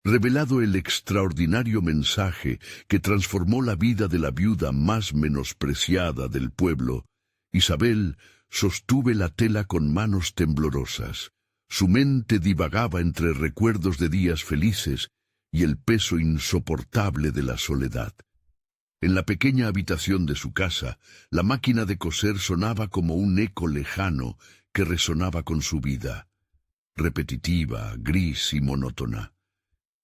Revelado el extraordinario mensaje que transformó la vida de la viuda más menospreciada del pueblo, Isabel sostuvo la tela con manos temblorosas. Su mente divagaba entre recuerdos de días felices y el peso insoportable de la soledad. En la pequeña habitación de su casa, la máquina de coser sonaba como un eco lejano que resonaba con su vida, repetitiva, gris y monótona.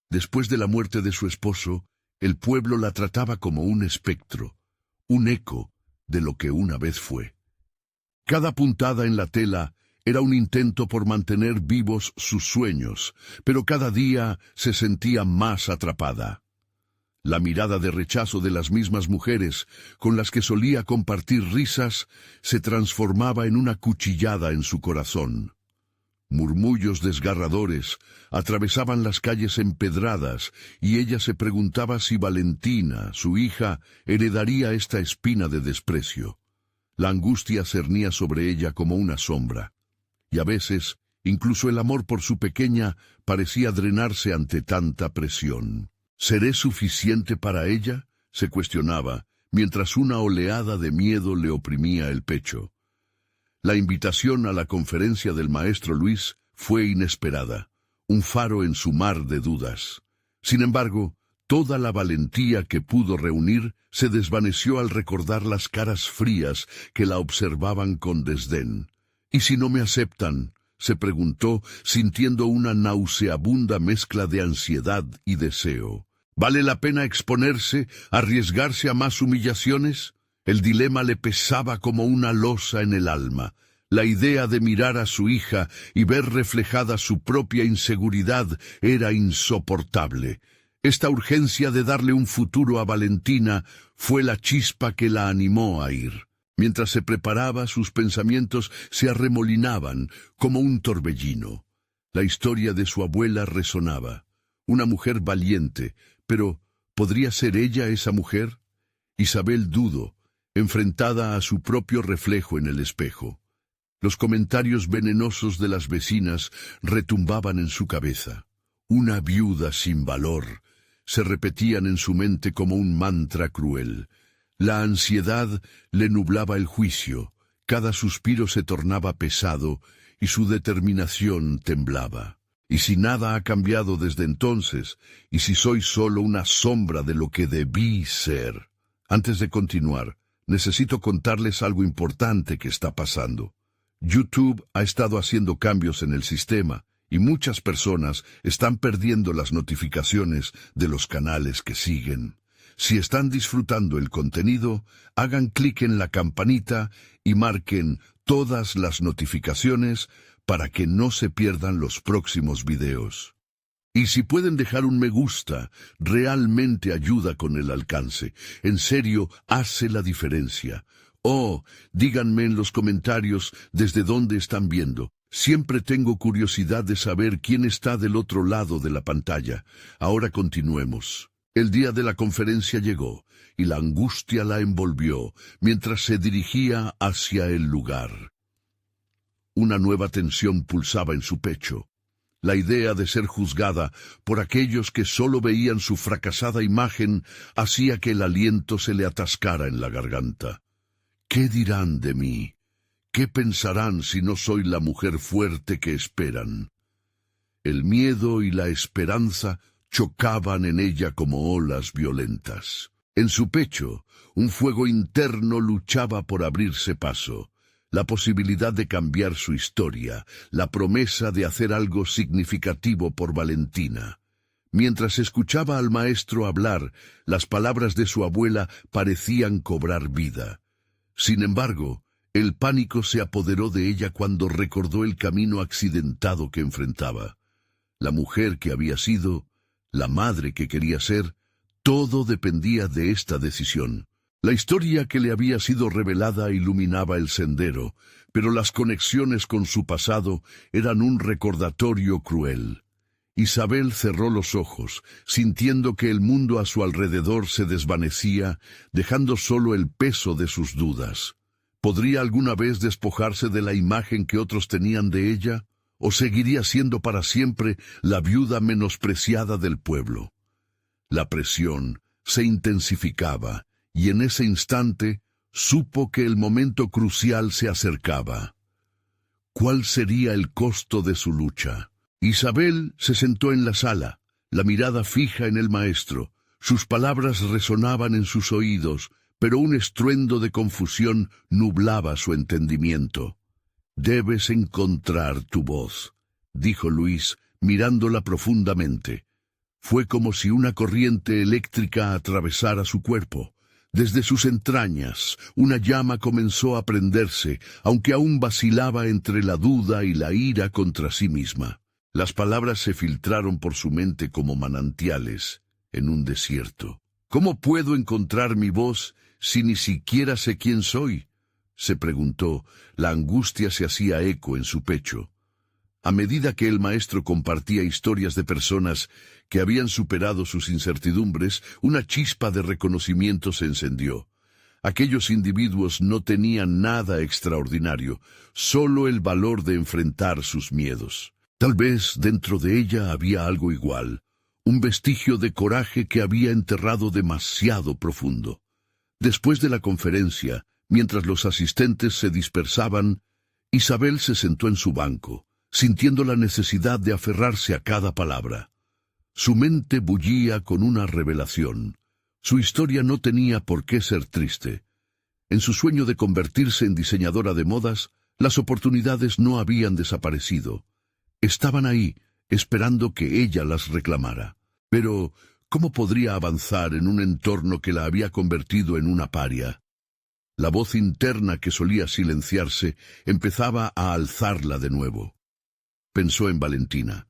Después de la muerte de su esposo, el pueblo la trataba como un espectro, un eco de lo que una vez fue. Cada puntada en la tela era un intento por mantener vivos sus sueños, pero cada día se sentía más atrapada. La mirada de rechazo de las mismas mujeres con las que solía compartir risas se transformaba en una cuchillada en su corazón. Murmullos desgarradores atravesaban las calles empedradas y ella se preguntaba si Valentina, su hija, heredaría esta espina de desprecio. La angustia cernía sobre ella como una sombra, y a veces incluso el amor por su pequeña parecía drenarse ante tanta presión. ¿Seré suficiente para ella?, se cuestionaba, mientras una oleada de miedo le oprimía el pecho. La invitación a la conferencia del maestro Luis fue inesperada, un faro en su mar de dudas. Sin embargo, toda la valentía que pudo reunir se desvaneció al recordar las caras frías que la observaban con desdén. ¿Y si no me aceptan?, se preguntó, sintiendo una nauseabunda mezcla de ansiedad y deseo. ¿Vale la pena exponerse, arriesgarse a más humillaciones? El dilema le pesaba como una losa en el alma. La idea de mirar a su hija y ver reflejada su propia inseguridad era insoportable. Esta urgencia de darle un futuro a Valentina fue la chispa que la animó a ir. Mientras se preparaba, sus pensamientos se arremolinaban como un torbellino. La historia de su abuela resonaba. Una mujer valiente, pero ¿podría ser ella esa mujer? Isabel dudó, enfrentada a su propio reflejo en el espejo. Los comentarios venenosos de las vecinas retumbaban en su cabeza. Una viuda sin valor, se repetían en su mente como un mantra cruel. La ansiedad le nublaba el juicio, cada suspiro se tornaba pesado y su determinación temblaba. ¿Y si nada ha cambiado desde entonces? ¿Y si soy solo una sombra de lo que debí ser? Antes de continuar, necesito contarles algo importante que está pasando. YouTube ha estado haciendo cambios en el sistema y muchas personas están perdiendo las notificaciones de los canales que siguen. Si están disfrutando el contenido, hagan clic en la campanita y marquen todas las notificaciones para que no se pierdan los próximos videos. Y si pueden dejar un me gusta, realmente ayuda con el alcance. En serio, hace la diferencia. Oh, díganme en los comentarios desde dónde están viendo. Siempre tengo curiosidad de saber quién está del otro lado de la pantalla. Ahora continuemos. El día de la conferencia llegó, y la angustia la envolvió mientras se dirigía hacia el lugar. Una nueva tensión pulsaba en su pecho. La idea de ser juzgada por aquellos que solo veían su fracasada imagen hacía que el aliento se le atascara en la garganta. ¿Qué dirán de mí? ¿Qué pensarán si no soy la mujer fuerte que esperan? El miedo y la esperanza chocaban en ella como olas violentas. En su pecho, un fuego interno luchaba por abrirse paso. La posibilidad de cambiar su historia, la promesa de hacer algo significativo por Valentina. Mientras escuchaba al maestro hablar, las palabras de su abuela parecían cobrar vida. Sin embargo, el pánico se apoderó de ella cuando recordó el camino accidentado que enfrentaba. La mujer que había sido, la madre que quería ser, todo dependía de esta decisión. La historia que le había sido revelada iluminaba el sendero, pero las conexiones con su pasado eran un recordatorio cruel. Isabel cerró los ojos, sintiendo que el mundo a su alrededor se desvanecía, dejando solo el peso de sus dudas. ¿Podría alguna vez despojarse de la imagen que otros tenían de ella? o seguiría siendo para siempre la viuda menospreciada del pueblo. La presión se intensificaba, y en ese instante supo que el momento crucial se acercaba. ¿Cuál sería el costo de su lucha? Isabel se sentó en la sala, la mirada fija en el maestro. Sus palabras resonaban en sus oídos, pero un estruendo de confusión nublaba su entendimiento. «Debes encontrar tu voz», dijo Luis, mirándola profundamente. Fue como si una corriente eléctrica atravesara su cuerpo. Desde sus entrañas, una llama comenzó a prenderse, aunque aún vacilaba entre la duda y la ira contra sí misma. Las palabras se filtraron por su mente como manantiales en un desierto. «¿Cómo puedo encontrar mi voz si ni siquiera sé quién soy?», se preguntó. La angustia se hacía eco en su pecho. A medida que el maestro compartía historias de personas que habían superado sus incertidumbres, una chispa de reconocimiento se encendió. Aquellos individuos no tenían nada extraordinario, solo el valor de enfrentar sus miedos. Tal vez dentro de ella había algo igual, un vestigio de coraje que había enterrado demasiado profundo. Después de la conferencia, mientras los asistentes se dispersaban, Isabel se sentó en su banco, sintiendo la necesidad de aferrarse a cada palabra. Su mente bullía con una revelación. Su historia no tenía por qué ser triste. En su sueño de convertirse en diseñadora de modas, las oportunidades no habían desaparecido. Estaban ahí, esperando que ella las reclamara. Pero, ¿cómo podría avanzar en un entorno que la había convertido en una paria? La voz interna que solía silenciarse empezaba a alzarla de nuevo. Pensó en Valentina.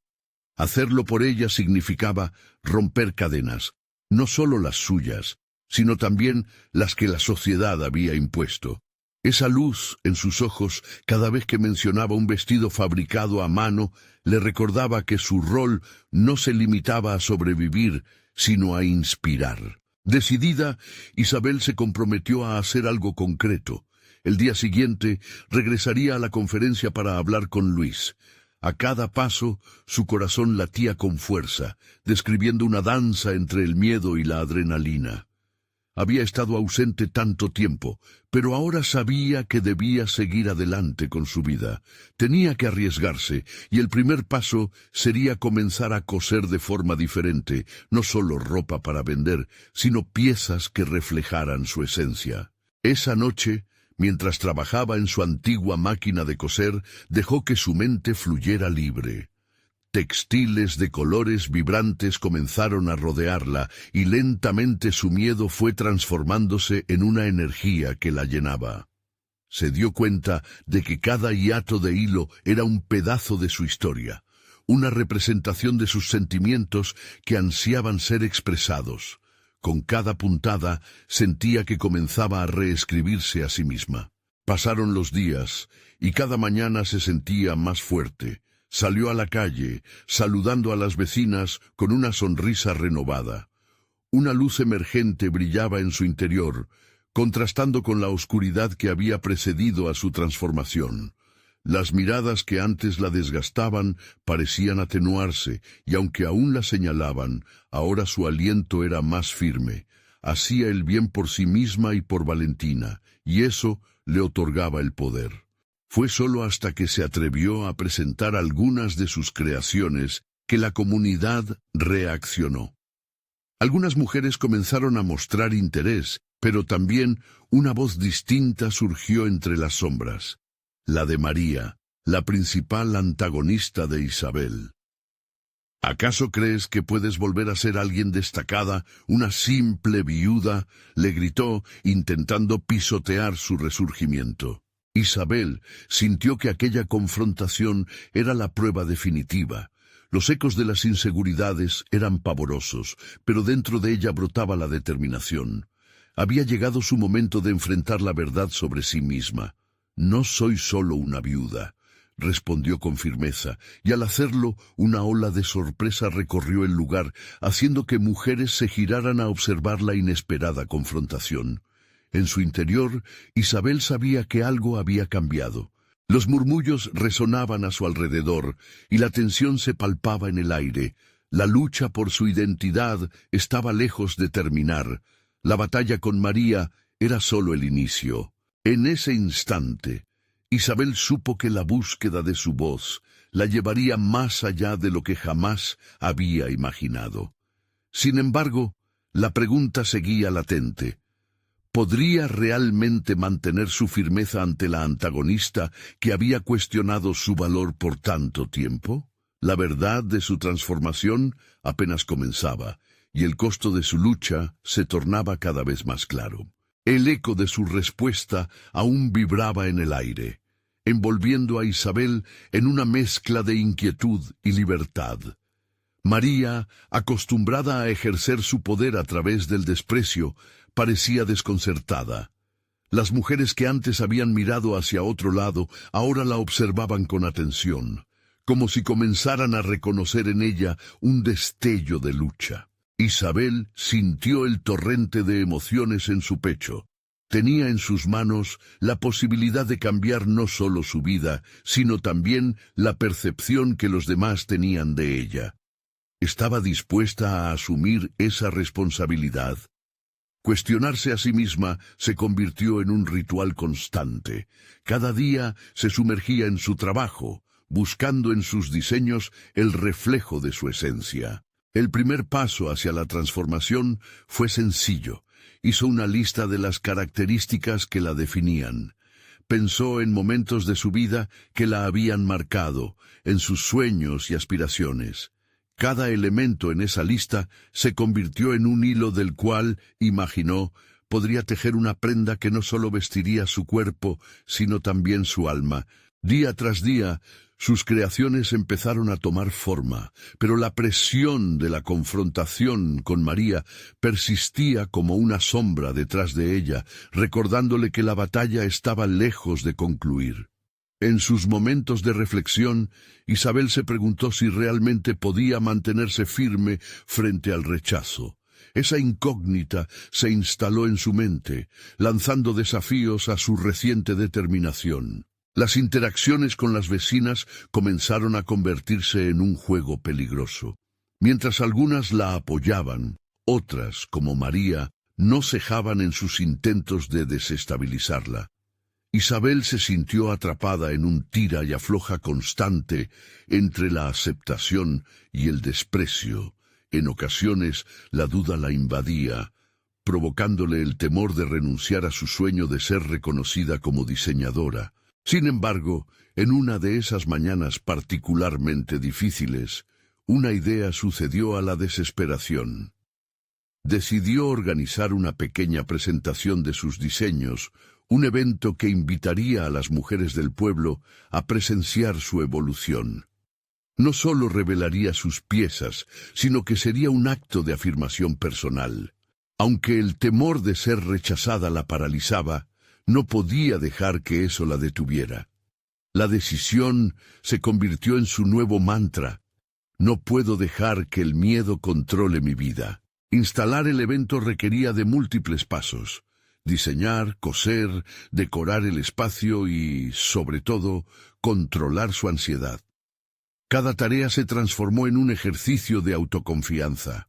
Hacerlo por ella significaba romper cadenas, no solo las suyas, sino también las que la sociedad había impuesto. Esa luz en sus ojos, cada vez que mencionaba un vestido fabricado a mano, le recordaba que su rol no se limitaba a sobrevivir, sino a inspirar. Decidida, Isabel se comprometió a hacer algo concreto. El día siguiente regresaría a la conferencia para hablar con Luis. A cada paso, su corazón latía con fuerza, describiendo una danza entre el miedo y la adrenalina. Había estado ausente tanto tiempo, pero ahora sabía que debía seguir adelante con su vida. Tenía que arriesgarse, y el primer paso sería comenzar a coser de forma diferente, no solo ropa para vender, sino piezas que reflejaran su esencia. Esa noche, mientras trabajaba en su antigua máquina de coser, dejó que su mente fluyera libre. Textiles de colores vibrantes comenzaron a rodearla, y lentamente su miedo fue transformándose en una energía que la llenaba. Se dio cuenta de que cada hiato de hilo era un pedazo de su historia, una representación de sus sentimientos que ansiaban ser expresados. Con cada puntada sentía que comenzaba a reescribirse a sí misma. Pasaron los días, y cada mañana se sentía más fuerte. Salió a la calle, saludando a las vecinas con una sonrisa renovada. Una luz emergente brillaba en su interior, contrastando con la oscuridad que había precedido a su transformación. Las miradas que antes la desgastaban parecían atenuarse, y aunque aún la señalaban, ahora su aliento era más firme. Hacía el bien por sí misma y por Valentina, y eso le otorgaba el poder. Fue solo hasta que se atrevió a presentar algunas de sus creaciones que la comunidad reaccionó. Algunas mujeres comenzaron a mostrar interés, pero también una voz distinta surgió entre las sombras, la de María, la principal antagonista de Isabel. ¿Acaso crees que puedes volver a ser alguien destacada, una simple viuda?, le gritó, intentando pisotear su resurgimiento. Isabel sintió que aquella confrontación era la prueba definitiva. Los ecos de las inseguridades eran pavorosos, pero dentro de ella brotaba la determinación. Había llegado su momento de enfrentar la verdad sobre sí misma. «No soy solo una viuda», respondió con firmeza, y al hacerlo, una ola de sorpresa recorrió el lugar, haciendo que mujeres se giraran a observar la inesperada confrontación. En su interior, Isabel sabía que algo había cambiado. Los murmullos resonaban a su alrededor y la tensión se palpaba en el aire. La lucha por su identidad estaba lejos de terminar. La batalla con María era solo el inicio. En ese instante, Isabel supo que la búsqueda de su voz la llevaría más allá de lo que jamás había imaginado. Sin embargo, la pregunta seguía latente. ¿Podría realmente mantener su firmeza ante la antagonista que había cuestionado su valor por tanto tiempo? La verdad de su transformación apenas comenzaba, y el costo de su lucha se tornaba cada vez más claro. El eco de su respuesta aún vibraba en el aire, envolviendo a Isabel en una mezcla de inquietud y libertad. María, acostumbrada a ejercer su poder a través del desprecio, parecía desconcertada. Las mujeres que antes habían mirado hacia otro lado ahora la observaban con atención, como si comenzaran a reconocer en ella un destello de lucha. Isabel sintió el torrente de emociones en su pecho. Tenía en sus manos la posibilidad de cambiar no solo su vida, sino también la percepción que los demás tenían de ella. ¿Estaba dispuesta a asumir esa responsabilidad? Cuestionarse a sí misma se convirtió en un ritual constante. Cada día se sumergía en su trabajo, buscando en sus diseños el reflejo de su esencia. El primer paso hacia la transformación fue sencillo. Hizo una lista de las características que la definían. Pensó en momentos de su vida que la habían marcado, en sus sueños y aspiraciones. Cada elemento en esa lista se convirtió en un hilo del cual, imaginó, podría tejer una prenda que no solo vestiría su cuerpo, sino también su alma. Día tras día, sus creaciones empezaron a tomar forma, pero la presión de la confrontación con María persistía como una sombra detrás de ella, recordándole que la batalla estaba lejos de concluir. En sus momentos de reflexión, Isabel se preguntó si realmente podía mantenerse firme frente al rechazo. Esa incógnita se instaló en su mente, lanzando desafíos a su reciente determinación. Las interacciones con las vecinas comenzaron a convertirse en un juego peligroso. Mientras algunas la apoyaban, otras, como María, no cejaban en sus intentos de desestabilizarla. Isabel se sintió atrapada en un tira y afloja constante entre la aceptación y el desprecio. En ocasiones la duda la invadía, provocándole el temor de renunciar a su sueño de ser reconocida como diseñadora. Sin embargo, en una de esas mañanas particularmente difíciles, una idea sucedió a la desesperación. Decidió organizar una pequeña presentación de sus diseños, un evento que invitaría a las mujeres del pueblo a presenciar su evolución. No solo revelaría sus piezas, sino que sería un acto de afirmación personal. Aunque el temor de ser rechazada la paralizaba, no podía dejar que eso la detuviera. La decisión se convirtió en su nuevo mantra. No puedo dejar que el miedo controle mi vida. Instalar el evento requería de múltiples pasos. Diseñar, coser, decorar el espacio y, sobre todo, controlar su ansiedad. Cada tarea se transformó en un ejercicio de autoconfianza.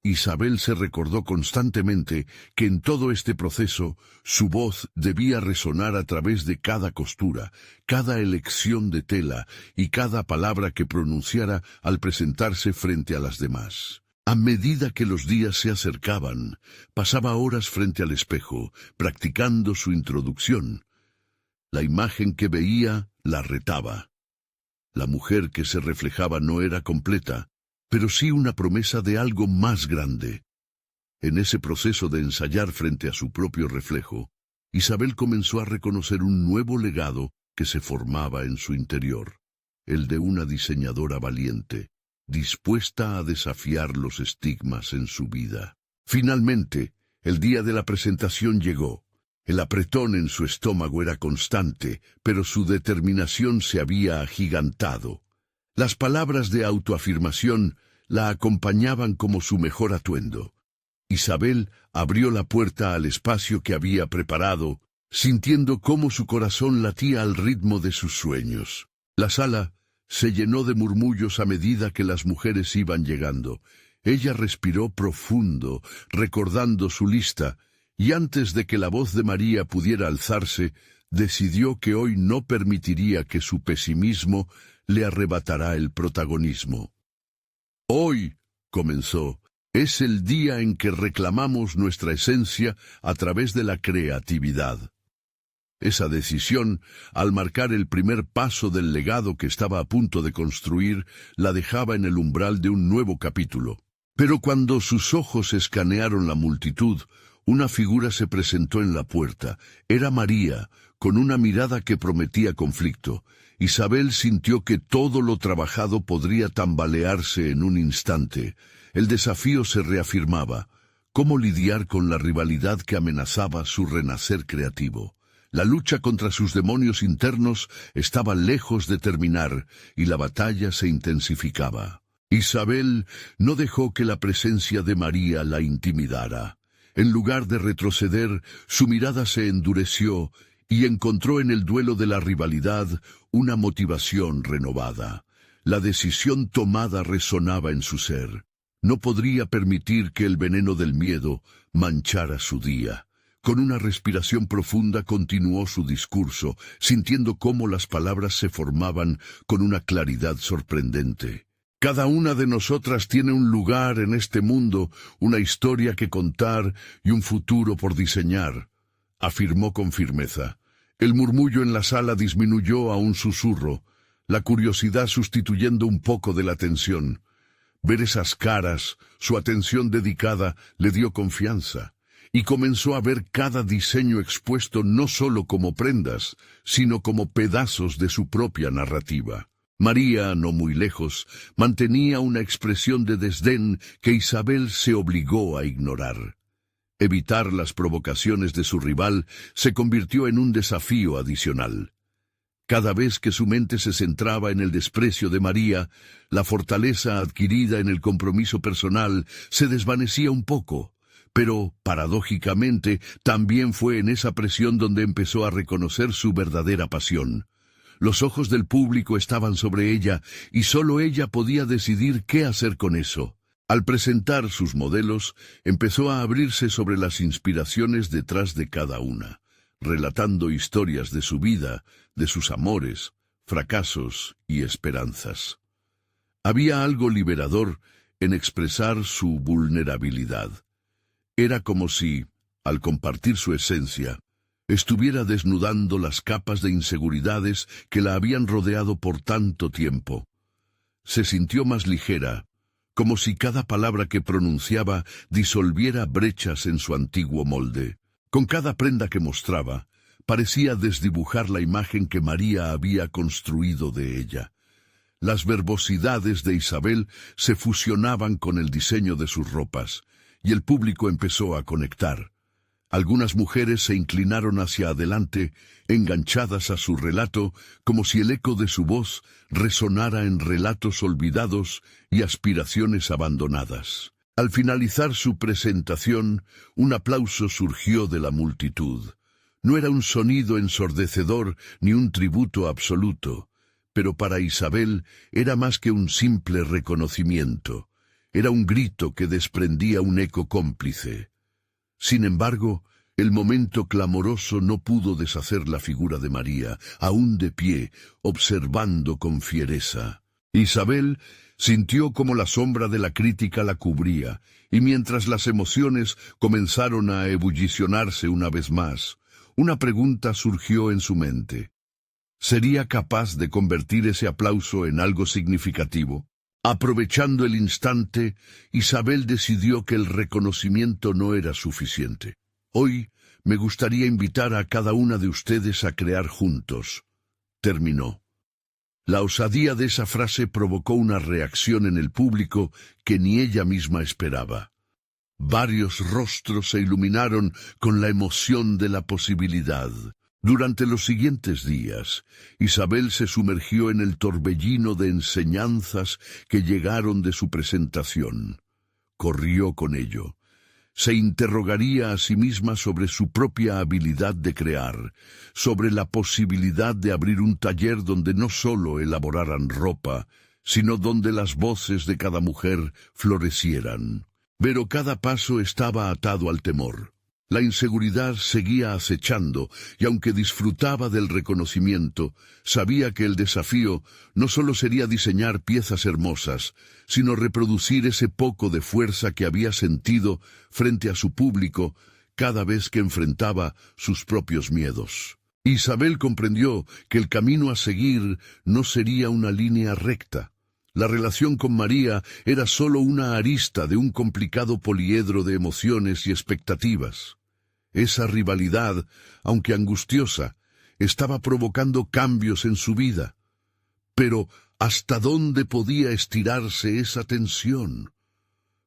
Isabel se recordó constantemente que en todo este proceso su voz debía resonar a través de cada costura, cada elección de tela y cada palabra que pronunciara al presentarse frente a las demás. A medida que los días se acercaban, pasaba horas frente al espejo, practicando su introducción. La imagen que veía la retaba. La mujer que se reflejaba no era completa, pero sí una promesa de algo más grande. En ese proceso de ensayar frente a su propio reflejo, Isabel comenzó a reconocer un nuevo legado que se formaba en su interior, el de una diseñadora valiente, dispuesta a desafiar los estigmas en su vida. Finalmente, el día de la presentación llegó. El apretón en su estómago era constante, pero su determinación se había agigantado. Las palabras de autoafirmación la acompañaban como su mejor atuendo. Isabel abrió la puerta al espacio que había preparado sintiendo cómo su corazón latía al ritmo de sus sueños. La sala se llenó de murmullos a medida que las mujeres iban llegando. Ella respiró profundo, recordando su lista, y antes de que la voz de María pudiera alzarse, decidió que hoy no permitiría que su pesimismo le arrebatara el protagonismo. Hoy, comenzó, es el día en que reclamamos nuestra esencia a través de la creatividad. Esa decisión, al marcar el primer paso del legado que estaba a punto de construir, la dejaba en el umbral de un nuevo capítulo. Pero cuando sus ojos escanearon la multitud, una figura se presentó en la puerta. Era María, con una mirada que prometía conflicto. Isabel sintió que todo lo trabajado podría tambalearse en un instante. El desafío se reafirmaba. ¿Cómo lidiar con la rivalidad que amenazaba su renacer creativo? La lucha contra sus demonios internos estaba lejos de terminar y la batalla se intensificaba. Isabel no dejó que la presencia de María la intimidara. En lugar de retroceder, su mirada se endureció y encontró en el duelo de la rivalidad una motivación renovada. La decisión tomada resonaba en su ser. No podría permitir que el veneno del miedo manchara su día. Con una respiración profunda continuó su discurso, sintiendo cómo las palabras se formaban con una claridad sorprendente. Cada una de nosotras tiene un lugar en este mundo, una historia que contar y un futuro por diseñar, afirmó con firmeza. El murmullo en la sala disminuyó a un susurro, la curiosidad sustituyendo un poco de la tensión. Ver esas caras, su atención dedicada, le dio confianza. Y comenzó a ver cada diseño expuesto no solo como prendas, sino como pedazos de su propia narrativa. María, no muy lejos, mantenía una expresión de desdén que Isabel se obligó a ignorar. Evitar las provocaciones de su rival se convirtió en un desafío adicional. Cada vez que su mente se centraba en el desprecio de María, la fortaleza adquirida en el compromiso personal se desvanecía un poco. Pero, paradójicamente, también fue en esa presión donde empezó a reconocer su verdadera pasión. Los ojos del público estaban sobre ella, y solo ella podía decidir qué hacer con eso. Al presentar sus modelos, empezó a abrirse sobre las inspiraciones detrás de cada una, relatando historias de su vida, de sus amores, fracasos y esperanzas. Había algo liberador en expresar su vulnerabilidad. Era como si, al compartir su esencia, estuviera desnudando las capas de inseguridades que la habían rodeado por tanto tiempo. Se sintió más ligera, como si cada palabra que pronunciaba disolviera brechas en su antiguo molde. Con cada prenda que mostraba, parecía desdibujar la imagen que María había construido de ella. Las verbosidades de Isabel se fusionaban con el diseño de sus ropas, y el público empezó a conectar. Algunas mujeres se inclinaron hacia adelante, enganchadas a su relato, como si el eco de su voz resonara en relatos olvidados y aspiraciones abandonadas. Al finalizar su presentación, un aplauso surgió de la multitud. No era un sonido ensordecedor ni un tributo absoluto, pero para Isabel era más que un simple reconocimiento. Era un grito que desprendía un eco cómplice. Sin embargo, el momento clamoroso no pudo deshacer la figura de María, aún de pie, observando con fiereza. Isabel sintió como la sombra de la crítica la cubría, y mientras las emociones comenzaron a ebullicionarse una vez más, una pregunta surgió en su mente. ¿Sería capaz de convertir ese aplauso en algo significativo? Aprovechando el instante, Isabel decidió que el reconocimiento no era suficiente. Hoy me gustaría invitar a cada una de ustedes a crear juntos. Terminó. La osadía de esa frase provocó una reacción en el público que ni ella misma esperaba. Varios rostros se iluminaron con la emoción de la posibilidad. Durante los siguientes días, Isabel se sumergió en el torbellino de enseñanzas que llegaron de su presentación. Corrió con ello. Se interrogaría a sí misma sobre su propia habilidad de crear, sobre la posibilidad de abrir un taller donde no solo elaboraran ropa, sino donde las voces de cada mujer florecieran. Pero cada paso estaba atado al temor. La inseguridad seguía acechando, y aunque disfrutaba del reconocimiento, sabía que el desafío no solo sería diseñar piezas hermosas, sino reproducir ese poco de fuerza que había sentido frente a su público cada vez que enfrentaba sus propios miedos. Isabel comprendió que el camino a seguir no sería una línea recta. La relación con María era solo una arista de un complicado poliedro de emociones y expectativas. Esa rivalidad, aunque angustiosa, estaba provocando cambios en su vida. Pero, ¿hasta dónde podía estirarse esa tensión?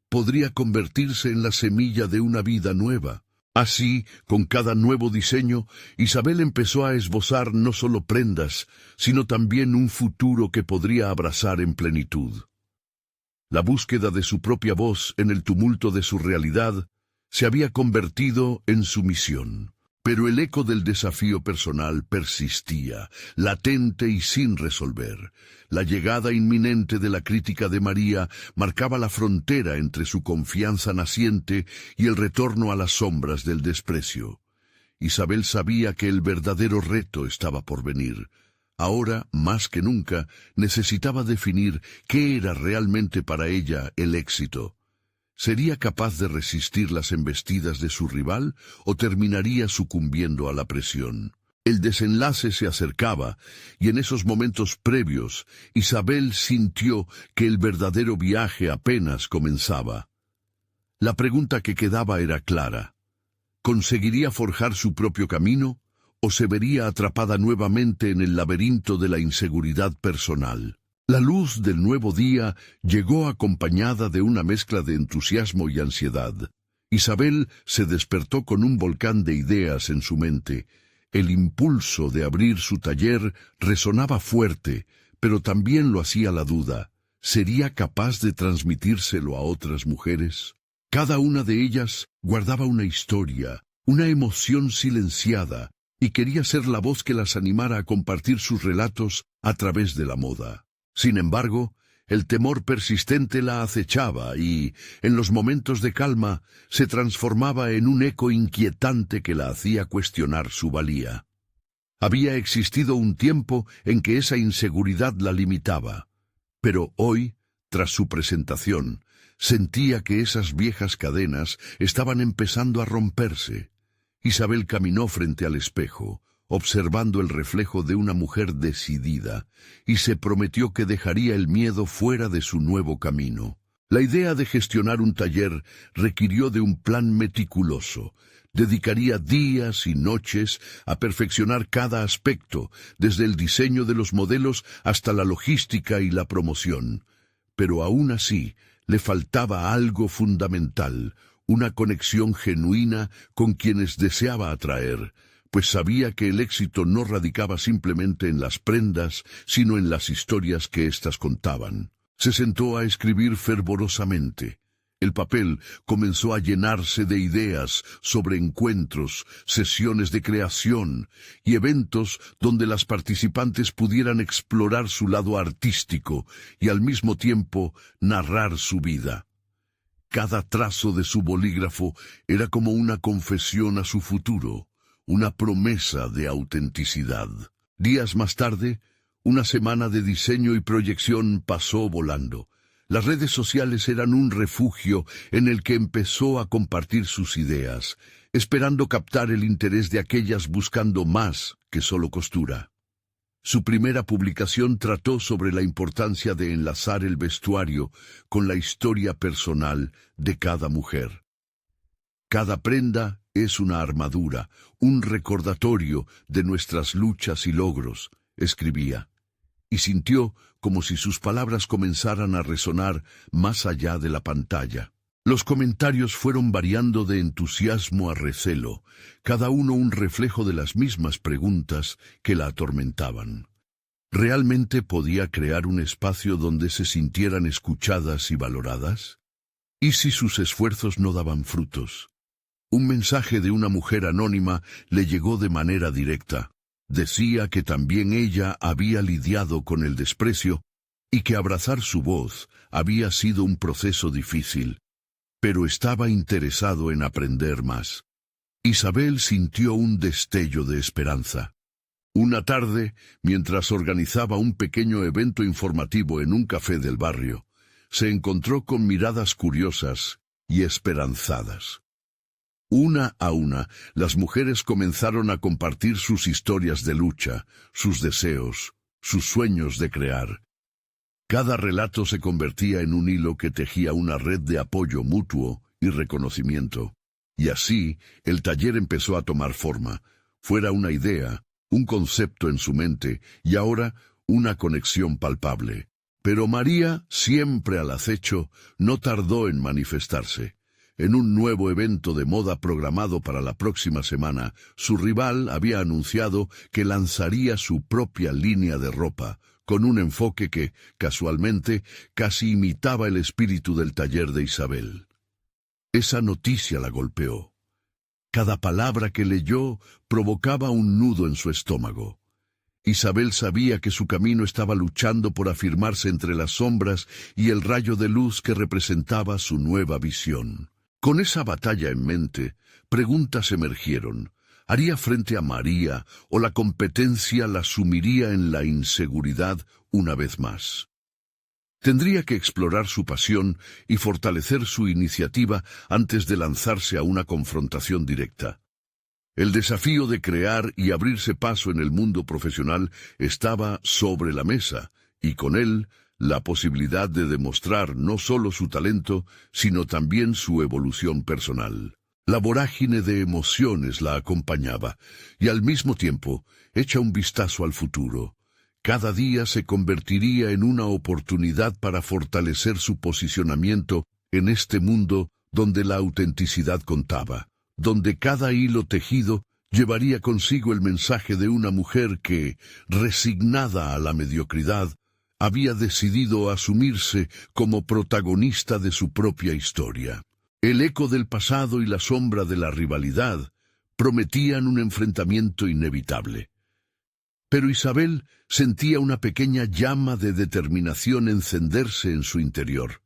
Podría convertirse en la semilla de una vida nueva. Así, con cada nuevo diseño, Isabel empezó a esbozar no solo prendas, sino también un futuro que podría abrazar en plenitud. La búsqueda de su propia voz en el tumulto de su realidad se había convertido en su misión. Pero el eco del desafío personal persistía, latente y sin resolver. La llegada inminente de la crítica de María marcaba la frontera entre su confianza naciente y el retorno a las sombras del desprecio. Isabel sabía que el verdadero reto estaba por venir. Ahora, más que nunca, necesitaba definir qué era realmente para ella el éxito. ¿Sería capaz de resistir las embestidas de su rival o terminaría sucumbiendo a la presión? El desenlace se acercaba, y en esos momentos previos, Isabel sintió que el verdadero viaje apenas comenzaba. La pregunta que quedaba era clara. ¿Conseguiría forjar su propio camino o se vería atrapada nuevamente en el laberinto de la inseguridad personal? La luz del nuevo día llegó acompañada de una mezcla de entusiasmo y ansiedad. Isabel se despertó con un volcán de ideas en su mente. El impulso de abrir su taller resonaba fuerte, pero también lo hacía la duda. ¿Sería capaz de transmitírselo a otras mujeres? Cada una de ellas guardaba una historia, una emoción silenciada, y quería ser la voz que las animara a compartir sus relatos a través de la moda. Sin embargo, el temor persistente la acechaba y, en los momentos de calma, se transformaba en un eco inquietante que la hacía cuestionar su valía. Había existido un tiempo en que esa inseguridad la limitaba, pero hoy, tras su presentación, sentía que esas viejas cadenas estaban empezando a romperse. Isabel caminó frente al espejo, observando el reflejo de una mujer decidida, y se prometió que dejaría el miedo fuera de su nuevo camino. La idea de gestionar un taller requirió de un plan meticuloso. Dedicaría días y noches a perfeccionar cada aspecto, desde el diseño de los modelos hasta la logística y la promoción. Pero aún así, le faltaba algo fundamental, una conexión genuina con quienes deseaba atraer, pues sabía que el éxito no radicaba simplemente en las prendas, sino en las historias que éstas contaban. Se sentó a escribir fervorosamente. El papel comenzó a llenarse de ideas sobre encuentros, sesiones de creación y eventos donde las participantes pudieran explorar su lado artístico y al mismo tiempo narrar su vida. Cada trazo de su bolígrafo era como una confesión a su futuro, una promesa de autenticidad. Días más tarde, una semana de diseño y proyección pasó volando. Las redes sociales eran un refugio en el que empezó a compartir sus ideas, esperando captar el interés de aquellas buscando más que solo costura. Su primera publicación trató sobre la importancia de enlazar el vestuario con la historia personal de cada mujer. Cada prenda es una armadura, un recordatorio de nuestras luchas y logros, escribía, y sintió como si sus palabras comenzaran a resonar más allá de la pantalla. Los comentarios fueron variando de entusiasmo a recelo, cada uno un reflejo de las mismas preguntas que la atormentaban. ¿Realmente podía crear un espacio donde se sintieran escuchadas y valoradas? ¿Y si sus esfuerzos no daban frutos? Un mensaje de una mujer anónima le llegó de manera directa. Decía que también ella había lidiado con el desprecio y que abrazar su voz había sido un proceso difícil, pero estaba interesado en aprender más. Isabel sintió un destello de esperanza. Una tarde, mientras organizaba un pequeño evento informativo en un café del barrio, se encontró con miradas curiosas y esperanzadas. Una a una, las mujeres comenzaron a compartir sus historias de lucha, sus deseos, sus sueños de crear. Cada relato se convertía en un hilo que tejía una red de apoyo mutuo y reconocimiento. Y así, el taller empezó a tomar forma. Fuera una idea, un concepto en su mente, y ahora una conexión palpable. Pero María, siempre al acecho, no tardó en manifestarse. En un nuevo evento de moda programado para la próxima semana, su rival había anunciado que lanzaría su propia línea de ropa, con un enfoque que, casualmente, casi imitaba el espíritu del taller de Isabel. Esa noticia la golpeó. Cada palabra que leyó provocaba un nudo en su estómago. Isabel sabía que su camino estaba luchando por afirmarse entre las sombras y el rayo de luz que representaba su nueva visión. Con esa batalla en mente, preguntas emergieron. ¿Haría frente a María o la competencia la sumiría en la inseguridad una vez más? Tendría que explorar su pasión y fortalecer su iniciativa antes de lanzarse a una confrontación directa. El desafío de crear y abrirse paso en el mundo profesional estaba sobre la mesa, y con él la posibilidad de demostrar no solo su talento, sino también su evolución personal. La vorágine de emociones la acompañaba, y al mismo tiempo echa un vistazo al futuro. Cada día se convertiría en una oportunidad para fortalecer su posicionamiento en este mundo donde la autenticidad contaba, donde cada hilo tejido llevaría consigo el mensaje de una mujer que, resignada a la mediocridad, había decidido asumirse como protagonista de su propia historia. El eco del pasado y la sombra de la rivalidad prometían un enfrentamiento inevitable. Pero Isabel sentía una pequeña llama de determinación encenderse en su interior.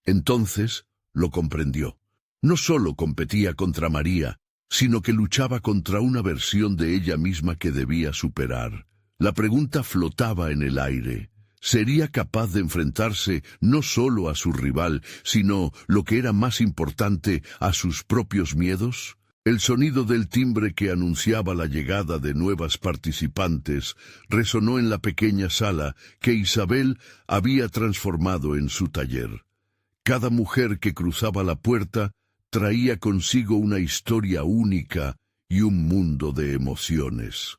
Entonces lo comprendió. No solo competía contra María, sino que luchaba contra una versión de ella misma que debía superar. La pregunta flotaba en el aire. ¿Sería capaz de enfrentarse no solo a su rival, sino, lo que era más importante, a sus propios miedos? El sonido del timbre que anunciaba la llegada de nuevas participantes resonó en la pequeña sala que Isabel había transformado en su taller. Cada mujer que cruzaba la puerta traía consigo una historia única y un mundo de emociones.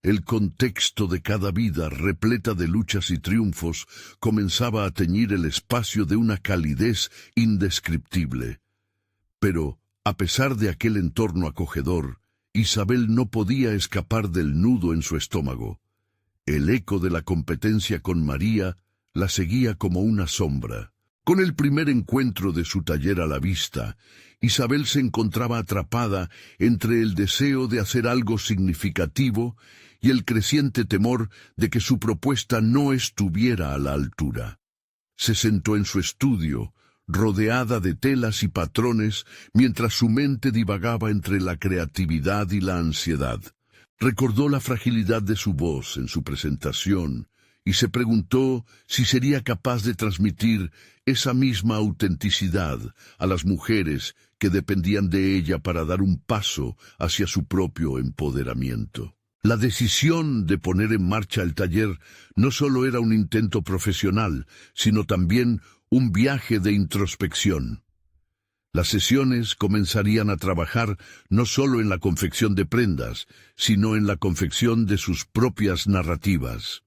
El contexto de cada vida, repleta de luchas y triunfos, comenzaba a teñir el espacio de una calidez indescriptible. Pero, a pesar de aquel entorno acogedor, Isabel no podía escapar del nudo en su estómago. El eco de la competencia con María la seguía como una sombra. Con el primer encuentro de su taller a la vista, Isabel se encontraba atrapada entre el deseo de hacer algo significativo y el creciente temor de que su propuesta no estuviera a la altura. Se sentó en su estudio, rodeada de telas y patrones, mientras su mente divagaba entre la creatividad y la ansiedad. Recordó la fragilidad de su voz en su presentación y se preguntó si sería capaz de transmitir esa misma autenticidad a las mujeres que dependían de ella para dar un paso hacia su propio empoderamiento. La decisión de poner en marcha el taller no solo era un intento profesional, sino también un viaje de introspección. Las sesiones comenzarían a trabajar no solo en la confección de prendas, sino en la confección de sus propias narrativas.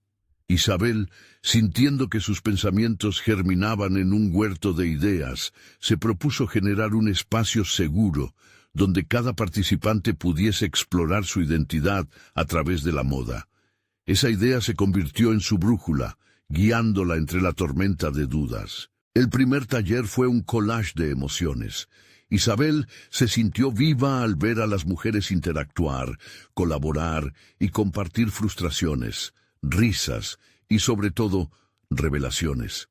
Isabel, sintiendo que sus pensamientos germinaban en un huerto de ideas, se propuso generar un espacio seguro donde cada participante pudiese explorar su identidad a través de la moda. Esa idea se convirtió en su brújula, guiándola entre la tormenta de dudas. El primer taller fue un collage de emociones. Isabel se sintió viva al ver a las mujeres interactuar, colaborar y compartir frustraciones, risas y, sobre todo, revelaciones.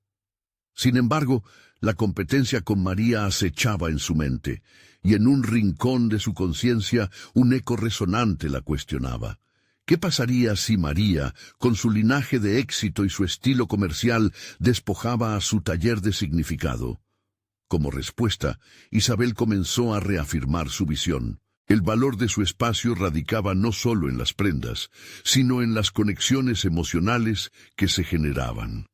Sin embargo, la competencia con María acechaba en su mente, y en un rincón de su conciencia un eco resonante la cuestionaba. ¿Qué pasaría si María, con su linaje de éxito y su estilo comercial, despojaba a su taller de significado? Como respuesta, Isabel comenzó a reafirmar su visión. El valor de su espacio radicaba no solo en las prendas, sino en las conexiones emocionales que se generaban.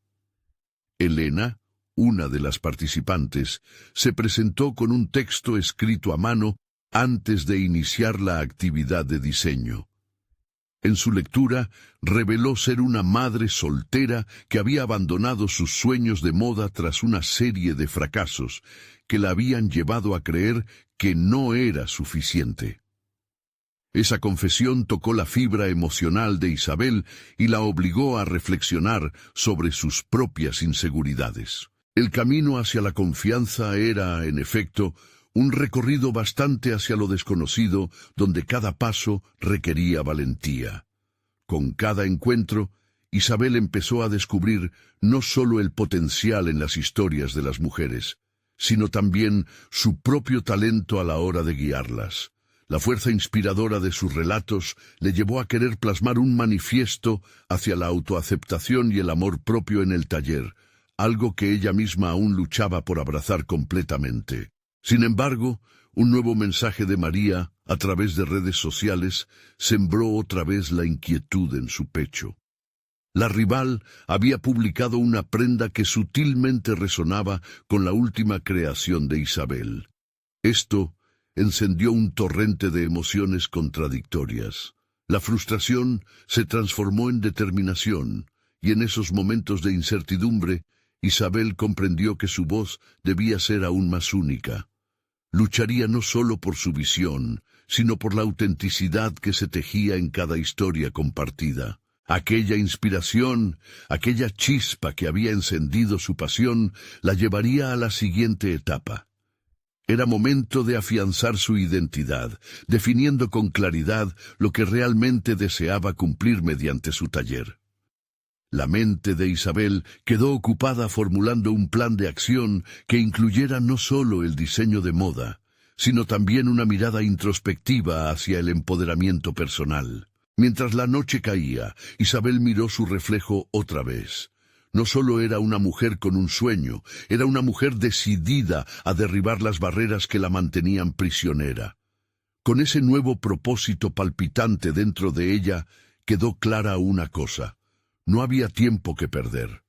Elena, una de las participantes, se presentó con un texto escrito a mano antes de iniciar la actividad de diseño. En su lectura, reveló ser una madre soltera que había abandonado sus sueños de moda tras una serie de fracasos que la habían llevado a creer que no era suficiente. Esa confesión tocó la fibra emocional de Isabel y la obligó a reflexionar sobre sus propias inseguridades. El camino hacia la confianza era, en efecto, un recorrido bastante hacia lo desconocido, donde cada paso requería valentía. Con cada encuentro, Isabel empezó a descubrir no solo el potencial en las historias de las mujeres, sino también su propio talento a la hora de guiarlas. La fuerza inspiradora de sus relatos le llevó a querer plasmar un manifiesto hacia la autoaceptación y el amor propio en el taller, algo que ella misma aún luchaba por abrazar completamente. Sin embargo, un nuevo mensaje de María, a través de redes sociales, sembró otra vez la inquietud en su pecho. La rival había publicado una prenda que sutilmente resonaba con la última creación de Isabel. Esto encendió un torrente de emociones contradictorias. La frustración se transformó en determinación, y en esos momentos de incertidumbre, Isabel comprendió que su voz debía ser aún más única. Lucharía no solo por su visión, sino por la autenticidad que se tejía en cada historia compartida. Aquella inspiración, aquella chispa que había encendido su pasión, la llevaría a la siguiente etapa. Era momento de afianzar su identidad, definiendo con claridad lo que realmente deseaba cumplir mediante su taller. La mente de Isabel quedó ocupada formulando un plan de acción que incluyera no solo el diseño de moda, sino también una mirada introspectiva hacia el empoderamiento personal. Mientras la noche caía, Isabel miró su reflejo otra vez. No solo era una mujer con un sueño, era una mujer decidida a derribar las barreras que la mantenían prisionera. Con ese nuevo propósito palpitante dentro de ella, quedó clara una cosa: no había tiempo que perder.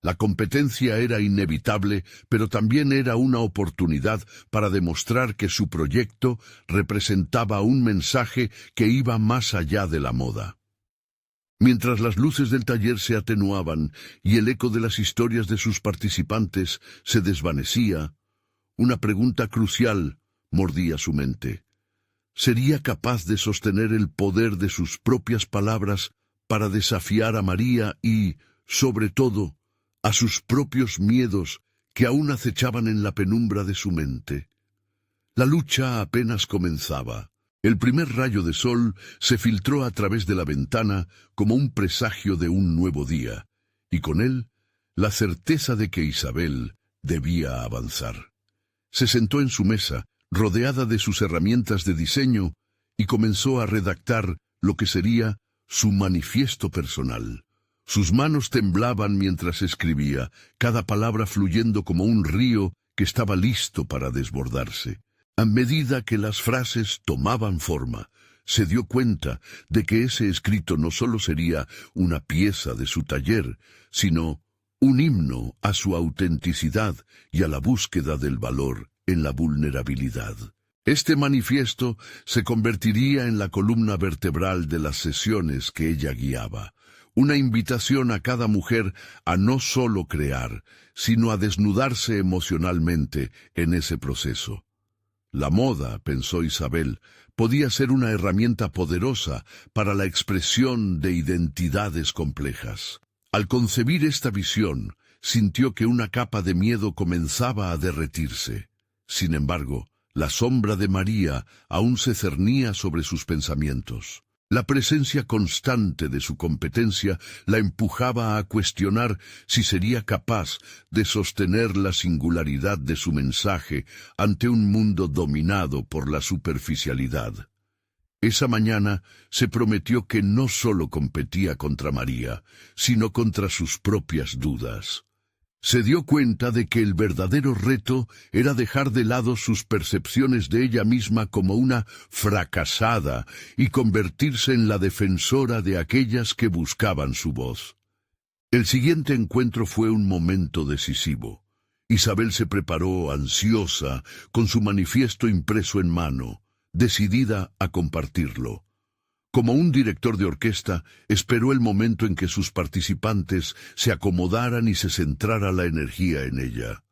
La competencia era inevitable, pero también era una oportunidad para demostrar que su proyecto representaba un mensaje que iba más allá de la moda. Mientras las luces del taller se atenuaban y el eco de las historias de sus participantes se desvanecía, una pregunta crucial mordía su mente. ¿Sería capaz de sostener el poder de sus propias palabras para desafiar a María y, sobre todo, a sus propios miedos que aún acechaban en la penumbra de su mente? La lucha apenas comenzaba. El primer rayo de sol se filtró a través de la ventana como un presagio de un nuevo día, y con él la certeza de que Isabel debía avanzar. Se sentó en su mesa, rodeada de sus herramientas de diseño, y comenzó a redactar lo que sería su manifiesto personal. Sus manos temblaban mientras escribía, cada palabra fluyendo como un río que estaba listo para desbordarse. A medida que las frases tomaban forma, se dio cuenta de que ese escrito no solo sería una pieza de su taller, sino un himno a su autenticidad y a la búsqueda del valor en la vulnerabilidad. Este manifiesto se convertiría en la columna vertebral de las sesiones que ella guiaba, una invitación a cada mujer a no solo crear, sino a desnudarse emocionalmente en ese proceso. La moda, pensó Isabel, podía ser una herramienta poderosa para la expresión de identidades complejas. Al concebir esta visión, sintió que una capa de miedo comenzaba a derretirse. Sin embargo, la sombra de María aún se cernía sobre sus pensamientos. La presencia constante de su competencia la empujaba a cuestionar si sería capaz de sostener la singularidad de su mensaje ante un mundo dominado por la superficialidad. Esa mañana se prometió que no solo competía contra María, sino contra sus propias dudas. Se dio cuenta de que el verdadero reto era dejar de lado sus percepciones de ella misma como una fracasada y convertirse en la defensora de aquellas que buscaban su voz. El siguiente encuentro fue un momento decisivo. Isabel se preparó ansiosa, con su manifiesto impreso en mano, decidida a compartirlo. Como un director de orquesta, esperó el momento en que sus participantes se acomodaran y se centrara la energía en ella.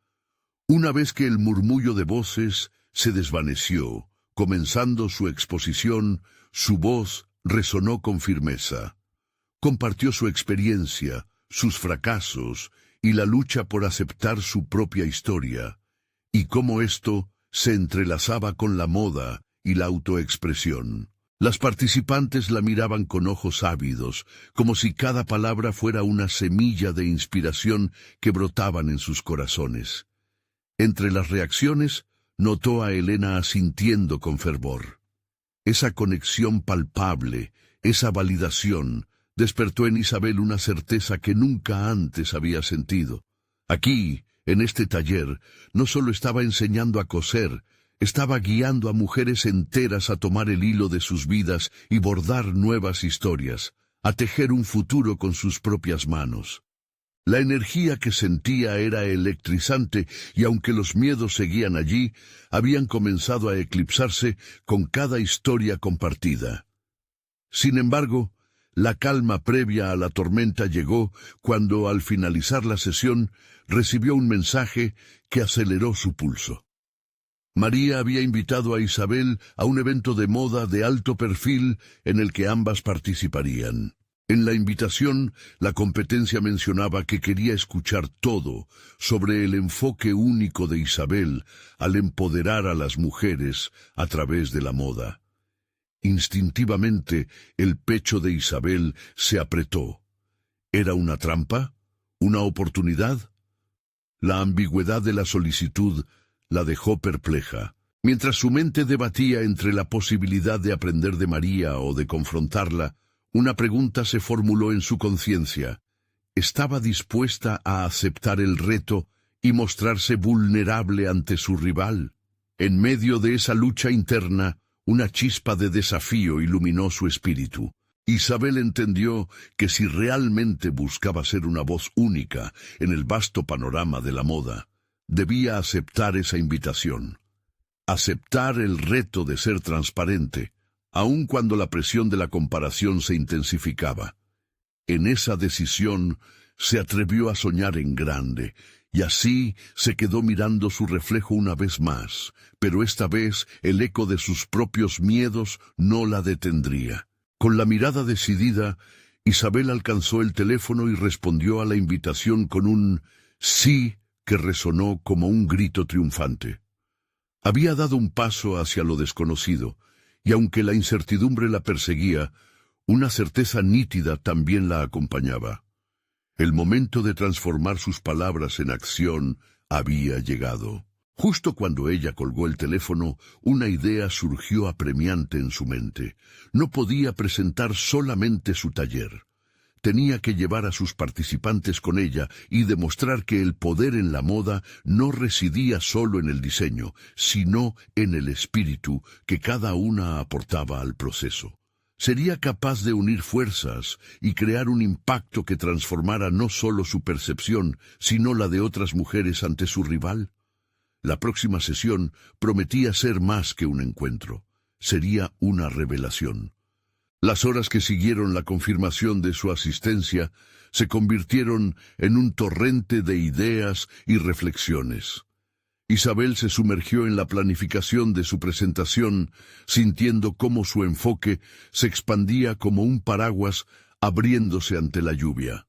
Una vez que el murmullo de voces se desvaneció, comenzando su exposición, su voz resonó con firmeza. Compartió su experiencia, sus fracasos y la lucha por aceptar su propia historia, y cómo esto se entrelazaba con la moda y la autoexpresión. Las participantes la miraban con ojos ávidos, como si cada palabra fuera una semilla de inspiración que brotaban en sus corazones. Entre las reacciones, notó a Elena asintiendo con fervor. Esa conexión palpable, esa validación, despertó en Isabel una certeza que nunca antes había sentido. Aquí, en este taller, no solo estaba enseñando a coser, estaba guiando a mujeres enteras a tomar el hilo de sus vidas y bordar nuevas historias, a tejer un futuro con sus propias manos. La energía que sentía era electrizante y aunque los miedos seguían allí, habían comenzado a eclipsarse con cada historia compartida. Sin embargo, la calma previa a la tormenta llegó cuando, al finalizar la sesión, recibió un mensaje que aceleró su pulso. María había invitado a Isabel a un evento de moda de alto perfil en el que ambas participarían. En la invitación, la competencia mencionaba que quería escuchar todo sobre el enfoque único de Isabel al empoderar a las mujeres a través de la moda. Instintivamente, el pecho de Isabel se apretó. ¿Era una trampa? ¿Una oportunidad? La ambigüedad de la solicitud la dejó perpleja. Mientras su mente debatía entre la posibilidad de aprender de María o de confrontarla, una pregunta se formuló en su conciencia. ¿Estaba dispuesta a aceptar el reto y mostrarse vulnerable ante su rival? En medio de esa lucha interna, una chispa de desafío iluminó su espíritu. Isabel entendió que si realmente buscaba ser una voz única en el vasto panorama de la moda, debía aceptar esa invitación. Aceptar el reto de ser transparente, aun cuando la presión de la comparación se intensificaba. En esa decisión se atrevió a soñar en grande, y así se quedó mirando su reflejo una vez más, pero esta vez el eco de sus propios miedos no la detendría. Con la mirada decidida, Isabel alcanzó el teléfono y respondió a la invitación con un sí que resonó como un grito triunfante. Había dado un paso hacia lo desconocido, y aunque la incertidumbre la perseguía, una certeza nítida también la acompañaba. El momento de transformar sus palabras en acción había llegado. Justo cuando ella colgó el teléfono, una idea surgió apremiante en su mente. No podía presentar solamente su taller. Tenía que llevar a sus participantes con ella y demostrar que el poder en la moda no residía solo en el diseño, sino en el espíritu que cada una aportaba al proceso. Sería capaz de unir fuerzas y crear un impacto que transformara no solo su percepción, sino la de otras mujeres ante su rival. La próxima sesión prometía ser más que un encuentro. Sería una revelación. Las horas que siguieron la confirmación de su asistencia se convirtieron en un torrente de ideas y reflexiones. Isabel se sumergió en la planificación de su presentación, sintiendo cómo su enfoque se expandía como un paraguas abriéndose ante la lluvia.